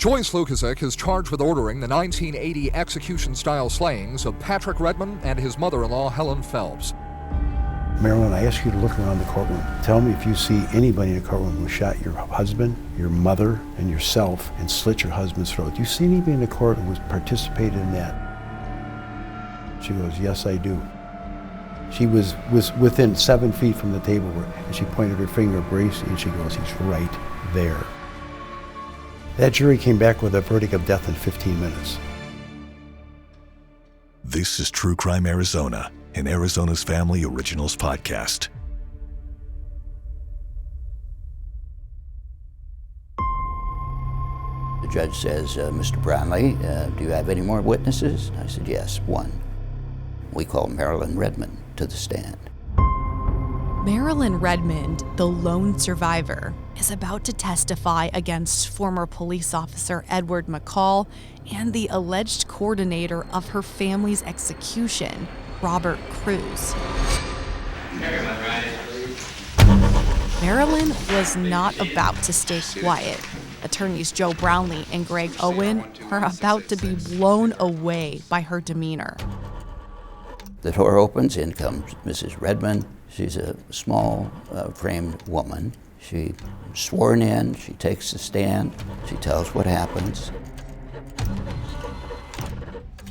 Joyce Lukasik is charged with ordering the 1980 execution-style slayings of Patrick Redmond and his mother-in-law, Helen Phelps. Marilyn, I ask you to look around the courtroom. Tell me if you see anybody in the courtroom who shot your husband, your mother, and yourself and slit your husband's throat. Do you see anybody in the court who participated in that? She goes, yes, I do. She was within 7 feet from the table and she pointed her finger at Bracey and she goes, he's right there. That jury came back with a verdict of death in 15 minutes. This is True Crime Arizona, an Arizona's Family Originals podcast. The judge says, Mr. Brownlee, do you have any more witnesses? I said, yes, one. We call Marilyn Redmond to the stand. Marilyn Redmond, the lone survivor, is about to testify against former police officer Edward McCall and the alleged coordinator of her family's execution, Robert Cruz. Marilyn was not about to stay quiet. Attorneys Joe Brownlee and Greg Owen are about to be blown away by her demeanor. The door opens, in comes Mrs. Redmond. She's a small framed woman. She's sworn in, she takes the stand, she tells what happens.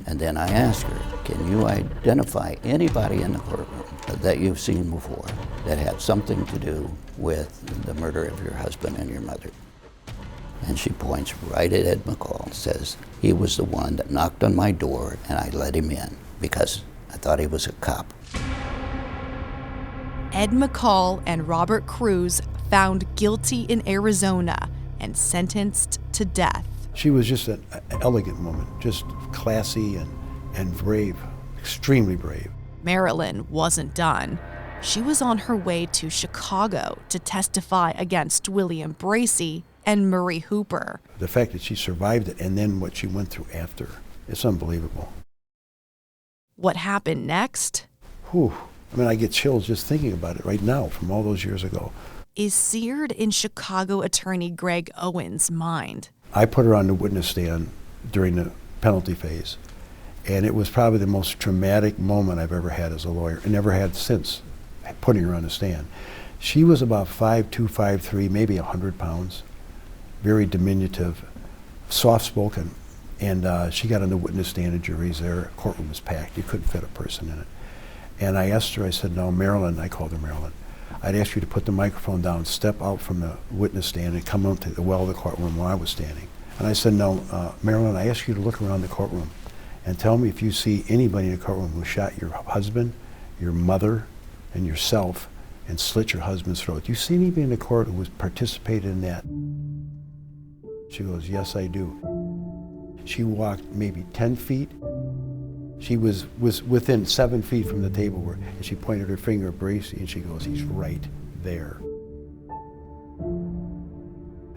And then I ask her, can you identify anybody in the courtroom that you've seen before that had something to do with the murder of your husband and your mother? And she points right at Ed McCall and says, he was the one that knocked on my door and I let him in because I thought he was a cop. Ed McCall and Robert Cruz found guilty in Arizona and sentenced to death. She was just an elegant woman, just classy and brave, extremely brave. Marilyn wasn't done. She was on her way to Chicago to testify against William Bracey and Murray Hooper. The fact that she survived it and then what she went through after, it's unbelievable. What happened next? Whew. I mean, I get chills just thinking about it right now from all those years ago. Is seared in Chicago attorney Greg Owen's mind. I put her on the witness stand during the penalty phase, and it was probably the most traumatic moment I've ever had as a lawyer, and never had since putting her on the stand. She was about 5'2", 5'3", maybe 100 pounds, very diminutive, soft-spoken, and she got on the witness stand, and jury's there, courtroom was packed, you couldn't fit a person in it. And I asked her, I said, no, Marilyn, I called her Marilyn, I'd ask you to put the microphone down, step out from the witness stand and come up to the well of the courtroom where I was standing. And I said, no, Marilyn, I ask you to look around the courtroom and tell me if you see anybody in the courtroom who shot your husband, your mother, and yourself and slit your husband's throat. Do you see anybody in the court who participated in that? She goes, yes, I do. She walked maybe 10 feet. She was within 7 feet from the table and she pointed her finger at Bracey and she goes, he's right there.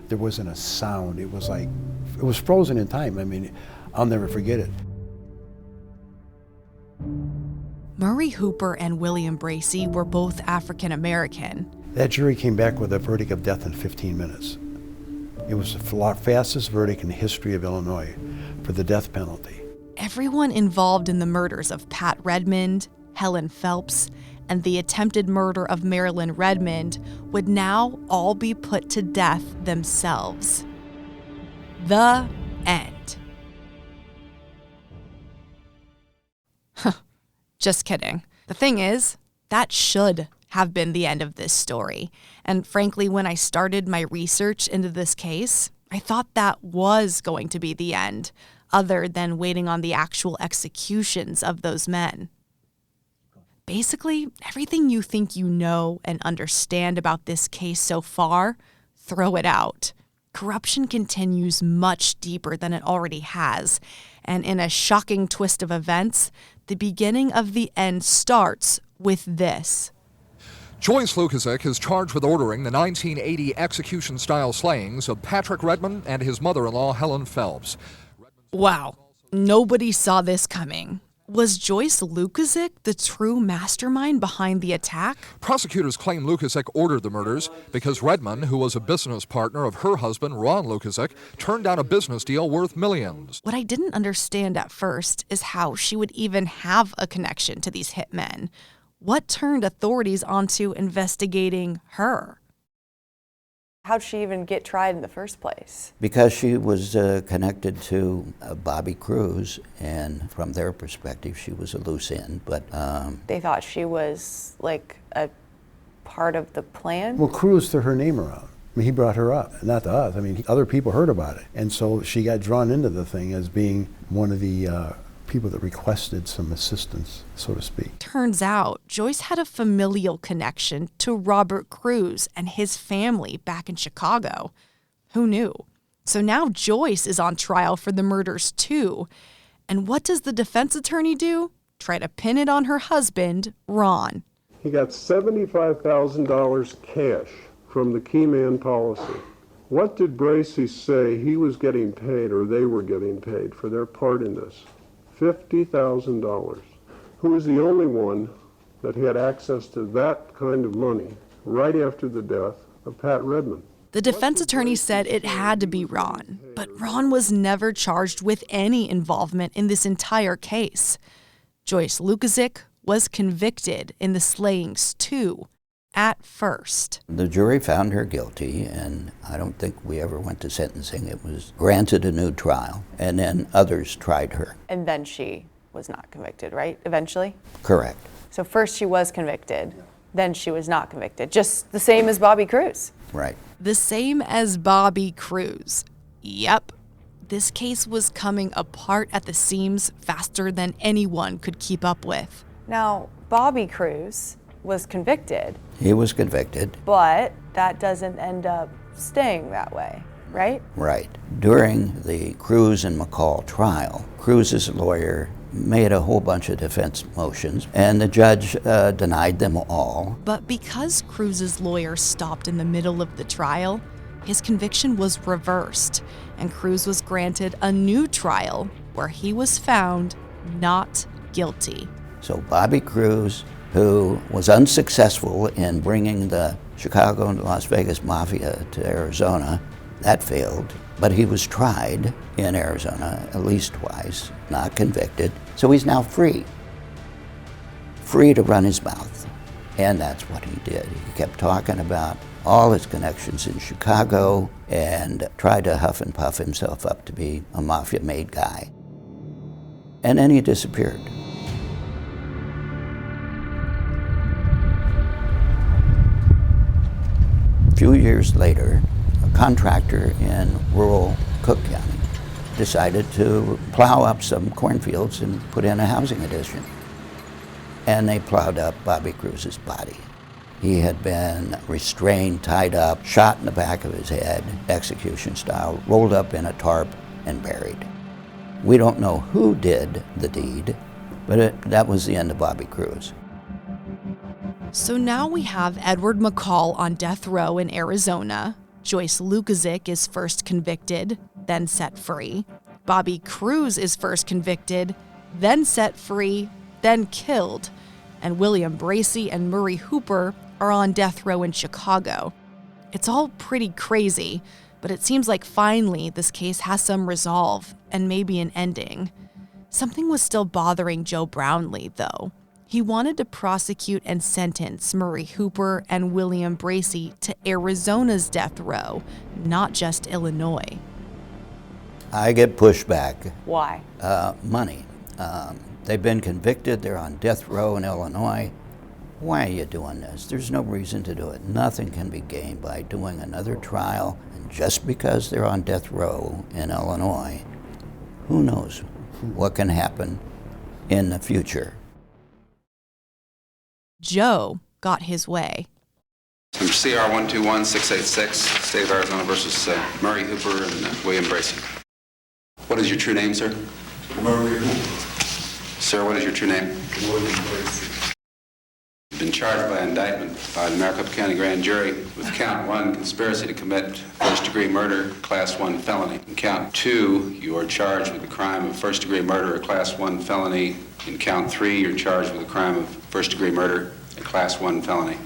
There wasn't a sound. It was like, it was frozen in time. I mean, I'll never forget it. Murray Hooper and William Bracey were both African American. That jury came back with a verdict of death in 15 minutes. It was the fastest verdict in the history of Illinois for the death penalty. Everyone involved in the murders of Pat Redmond, Helen Phelps, and the attempted murder of Marilyn Redmond would now all be put to death themselves. The end. Just kidding. The thing is, that should have been the end of this story. And frankly, when I started my research into this case, I thought that was going to be the end, other than waiting on the actual executions of those men. Basically, everything you think you know and understand about this case so far, throw it out. Corruption continues much deeper than it already has, and in a shocking twist of events, the beginning of the end starts with this. Joyce Lukasik is charged with ordering the 1980 execution-style slayings of Patrick Redmond and his mother-in-law, Helen Phelps. Wow, nobody saw this coming. Was Joyce Lukasik the true mastermind behind the attack? Prosecutors claim Lukasik ordered the murders because Redmond, who was a business partner of her husband, Ron Lukasik, turned down a business deal worth millions. What I didn't understand at first is how she would even have a connection to these hitmen. What turned authorities onto investigating her? How'd she even get tried in the first place? Because she was connected to Bobby Cruz, and from their perspective, she was a loose end. But They thought she was like a part of the plan? Well, Cruz threw her name around. I mean, he brought her up, not to us. I mean, other people heard about it. And so she got drawn into the thing as being one of the people that requested some assistance, so to speak. Turns out Joyce had a familial connection to Robert Cruz and his family back in Chicago. Who knew? So now Joyce is on trial for the murders too. And what does the defense attorney do? Try to pin it on her husband, Ron. He got $75,000 cash from the key man policy. What did Bracey say he was getting paid, or they were getting paid for their part in this? $50,000. Who was the only one that had access to that kind of money right after the death of Pat Redmond? The defense attorney said it had to be Ron, but Ron was never charged with any involvement in this entire case. Joyce Lukasik was convicted in the slayings too, at first. the jury found her guilty, and I don't think we ever went to sentencing. It was granted a new trial, and then others tried her. And then she was not convicted, right? Eventually? Correct. So first she was convicted, then she was not convicted. Just the same as Bobby Cruz. Right. The same as Bobby Cruz. Yep. This case was coming apart at the seams faster than anyone could keep up with. Now, Bobby Cruz was convicted, He was convicted. but that doesn't end up staying that way, right? Right. During the Cruz and McCall trial, Cruz's lawyer made a whole bunch of defense motions, and the judge denied them all. But because Cruz's lawyer stopped in the middle of the trial, his conviction was reversed, and Cruz was granted a new trial where he was found not guilty. So Bobby Cruz, who was unsuccessful in bringing the Chicago and Las Vegas Mafia to Arizona, that failed. But he was tried in Arizona at least twice, not convicted. So he's now free to run his mouth. And that's what he did. He kept talking about all his connections in Chicago and tried to huff and puff himself up to be a mafia-made guy. And then he disappeared. A few years later, a contractor in rural Cook County decided to plow up some cornfields and put in a housing addition. And they plowed up Bobby Cruz's body. He had been restrained, tied up, shot in the back of his head, execution style, rolled up in a tarp and buried. We don't know who did the deed, but that was the end of Bobby Cruz. So now we have Edward McCall on death row in Arizona. Joyce Lukasik is first convicted, then set free. Bobby Cruz is first convicted, then set free, then killed. And William Bracey and Murray Hooper are on death row in Chicago. It's all pretty crazy, but it seems like finally this case has some resolve and maybe an ending. Something was still bothering Joe Brownlee, though. He wanted to prosecute and sentence Murray Hooper and William Bracey to Arizona's death row, not just Illinois. I get pushback. Why? Money. They've been convicted, they're on death row in Illinois. Why are you doing this? There's no reason to do it. Nothing can be gained by doing another trial. And just because they're on death row in Illinois, who knows what can happen in the future. Joe got his way. From CR 121686, State of Arizona versus Murray Hooper and William Bracey. What is your true name, sir? Murray Hooper. Sir, what is your true name? William Bracey. Been charged by indictment by the Maricopa County Grand Jury with count 1, conspiracy to commit first-degree murder, class 1 felony. In count 2, you are charged with the crime of first-degree murder, a class 1 felony. In count 3, you're charged with the crime of first-degree murder, a class 1 felony.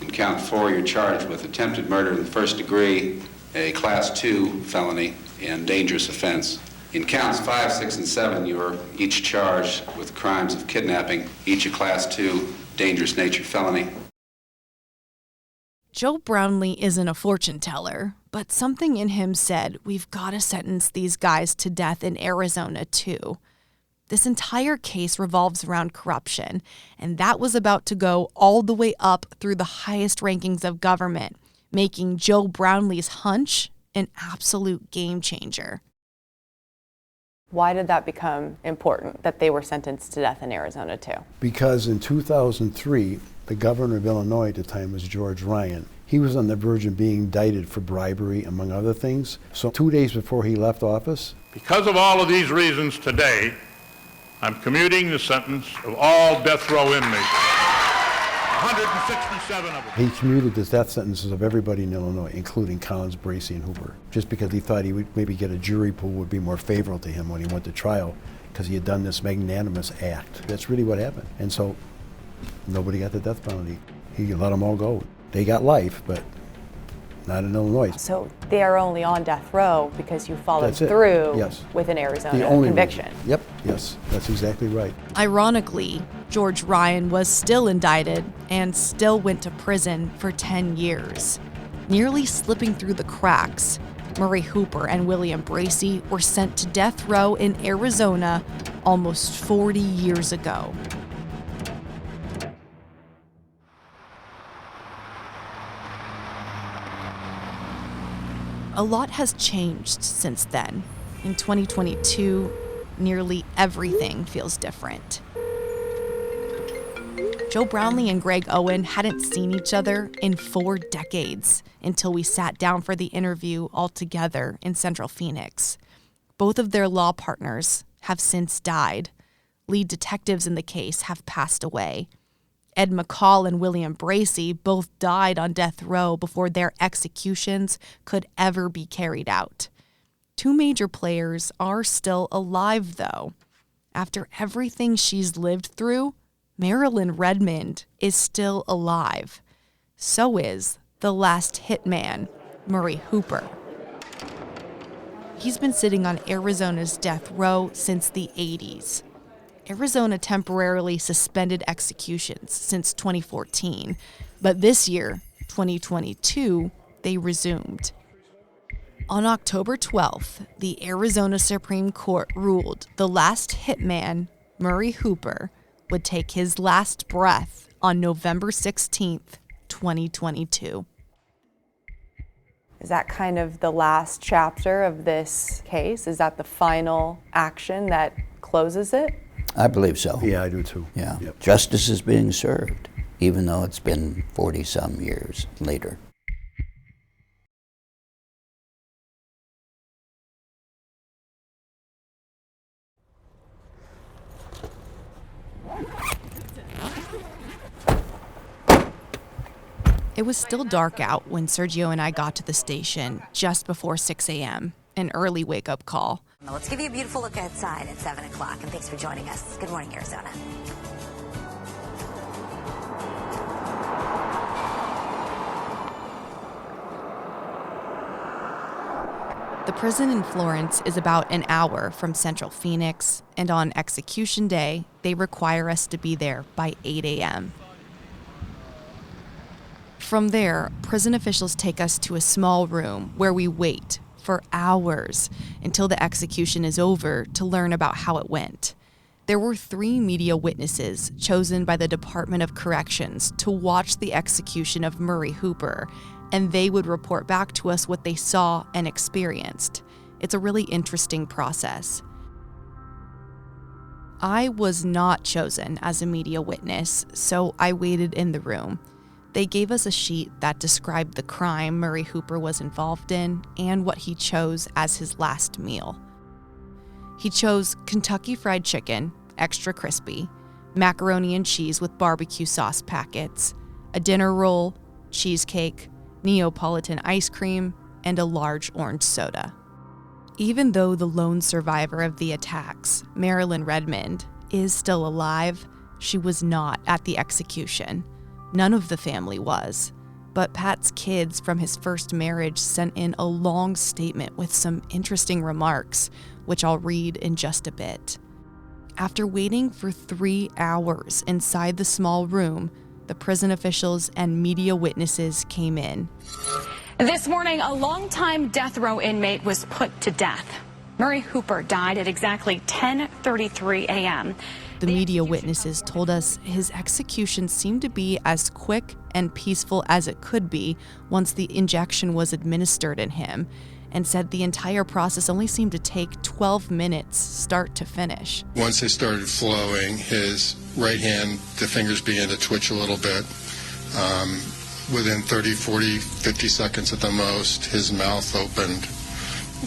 In count 4, you're charged with attempted murder in the first degree, a class 2 felony, and dangerous offense. In counts 5, 6, and 7, you are each charged with crimes of kidnapping, each a class 2 dangerous nature felony. Joe Brownlee isn't a fortune teller, but something in him said we've got to sentence these guys to death in Arizona too. This entire case revolves around corruption, and that was about to go all the way up through the highest rankings of government, making Joe Brownlee's hunch an absolute game changer. Why did that become important, that they were sentenced to death in Arizona too? Because in 2003, the governor of Illinois at the time was George Ryan. He was on the verge of being indicted for bribery, among other things. So 2 days before he left office, because of all of these reasons today, I'm commuting the sentence of all death row inmates, 167 of them. he commuted the death sentences of everybody in Illinois, including Collins, Bracey, and Hooper, just because he thought he would maybe get a jury pool would be more favorable to him when he went to trial, because he had done this magnanimous act. That's really what happened. And so nobody got the death penalty. He let them all go. They got life, but not in Illinois. So they are only on death row because you followed That's it. through Yes. with an Arizona The only conviction. reason. Yep, yes, that's exactly right. Ironically, George Ryan was still indicted and still went to prison for 10 years. Nearly slipping through the cracks, Murray Hooper and William Bracey were sent to death row in Arizona almost 40 years ago. A lot has changed since then. In 2022, nearly everything feels different. Joe Brownlee and Greg Owen hadn't seen each other in 4 decades until we sat down for the interview all together in Central Phoenix. Both of their law partners have since died. Lead detectives in the case have passed away. Ed McCall and William Bracey both died on death row before their executions could ever be carried out. 2 major players are still alive, though. After everything she's lived through, Marilyn Redmond is still alive. So is the last hitman, Murray Hooper. He's been sitting on Arizona's death row since the 80s. Arizona temporarily suspended executions since 2014, but this year, 2022, they resumed. On October 12th, the Arizona Supreme Court ruled the last hitman, Murray Hooper, would take his last breath on November 16th, 2022. Is that kind of the last chapter of this case? Is that the final action that closes it? I believe so. Yeah, I do too. Yeah. Yep. Justice is being served, even though it's been 40-some years later. It was still dark out when Sergio and I got to the station just before 6 a.m., an early wake-up call. Let's give you a beautiful look outside at 7 o'clock, and thanks for joining us. Good morning, Arizona. The prison in Florence is about an hour from Central Phoenix, and on execution day, they require us to be there by 8 a.m. From there, prison officials take us to a small room where we wait for hours until the execution is over to learn about how it went. There were 3 media witnesses chosen by the Department of Corrections to watch the execution of Murray Hooper, and they would report back to us what they saw and experienced. It's a really interesting process. I was not chosen as a media witness, so I waited in the room. They gave us a sheet that described the crime Murray Hooper was involved in and what he chose as his last meal. He chose Kentucky Fried Chicken, extra crispy, macaroni and cheese with barbecue sauce packets, a dinner roll, cheesecake, Neapolitan ice cream, and a large orange soda. Even though the lone survivor of the attacks, Marilyn Redmond, is still alive, she was not at the execution. None of the family was. But Pat's kids from his first marriage sent in a long statement with some interesting remarks, which I'll read in just a bit. After waiting for 3 hours inside the small room, the prison officials and media witnesses came in. This morning, a longtime death row inmate was put to death. Murray Hooper died at exactly 10:33 a.m. The media witnesses told us his execution seemed to be as quick and peaceful as it could be once the injection was administered in him, and said the entire process only seemed to take 12 minutes start to finish. Once they started flowing, his right hand, the fingers began to twitch a little bit. Within 30, 40, 50 seconds at the most, his mouth opened,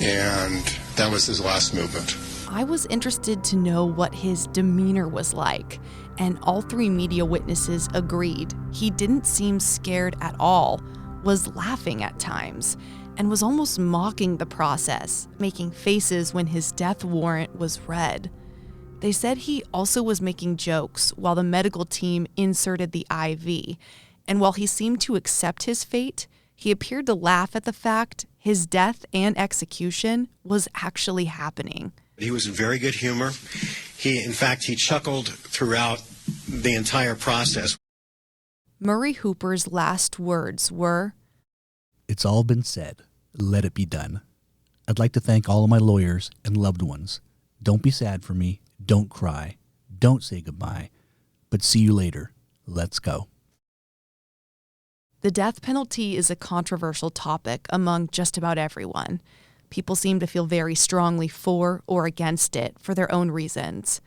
and that was his last movement. I was interested to know what his demeanor was like, and all 3 media witnesses agreed. He didn't seem scared at all, was laughing at times, and was almost mocking the process, making faces when his death warrant was read. They said he also was making jokes while the medical team inserted the IV, and while he seemed to accept his fate, he appeared to laugh at the fact his death and execution was actually happening. He was in very good humor. In fact, he chuckled throughout the entire process. Murray Hooper's last words were, "It's all been said. Let it be done. I'd like to thank all of my lawyers and loved ones. Don't be sad for me. Don't cry. Don't say goodbye. But see you later. Let's go." The death penalty is a controversial topic among just about everyone. People seem to feel very strongly for or against it for their own reasons.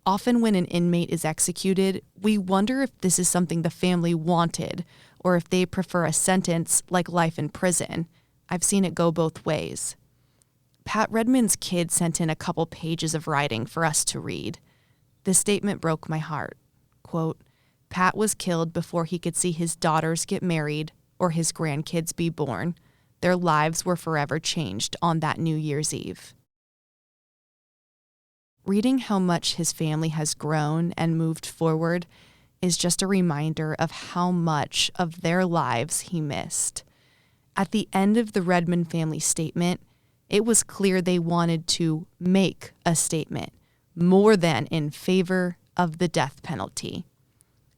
Often when an inmate is executed, we wonder if this is something the family wanted or if they prefer a sentence like life in prison. I've seen it go both ways. Pat Redmond's kid sent in a couple pages of writing for us to read. This statement broke my heart. Quote, "Pat was killed before he could see his daughters get married or his grandkids be born. Their lives were forever changed on that New Year's Eve." Reading how much his family has grown and moved forward is just a reminder of how much of their lives he missed. At the end of the Redmond family statement, it was clear they wanted to make a statement more than in favor of the death penalty.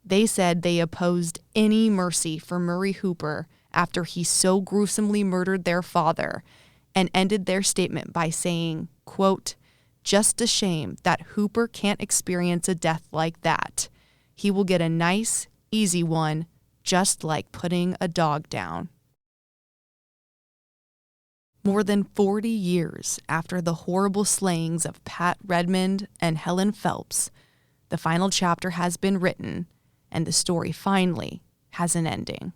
They said they opposed any mercy for Murray Hooper after he so gruesomely murdered their father, and ended their statement by saying, quote, "Just a shame that Hooper can't experience a death like that. He will get a nice, easy one, just like putting a dog down." More than 40 years after the horrible slayings of Pat Redmond and Helen Phelps, the final chapter has been written, and the story finally has an ending.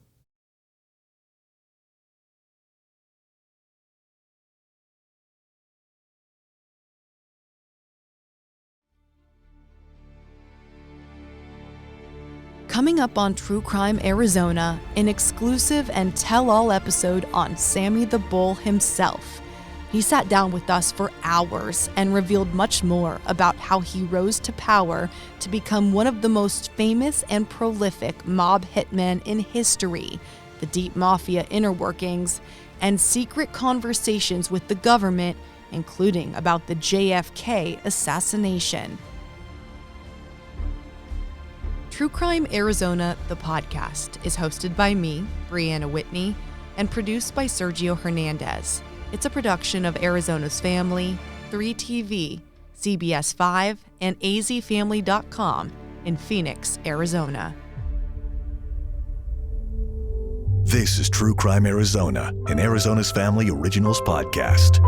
Coming up on True Crime Arizona, an exclusive and tell-all episode on Sammy the Bull himself. He sat down with us for hours and revealed much more about how he rose to power to become one of the most famous and prolific mob hitmen in history, the deep mafia inner workings, and secret conversations with the government, including about the JFK assassination. True Crime Arizona, the podcast, is hosted by me, Brianna Whitney, and produced by Sergio Hernandez. It's a production of Arizona's Family, 3TV, CBS 5, and azfamily.com in Phoenix, Arizona. This is True Crime Arizona, an Arizona's Family Originals podcast.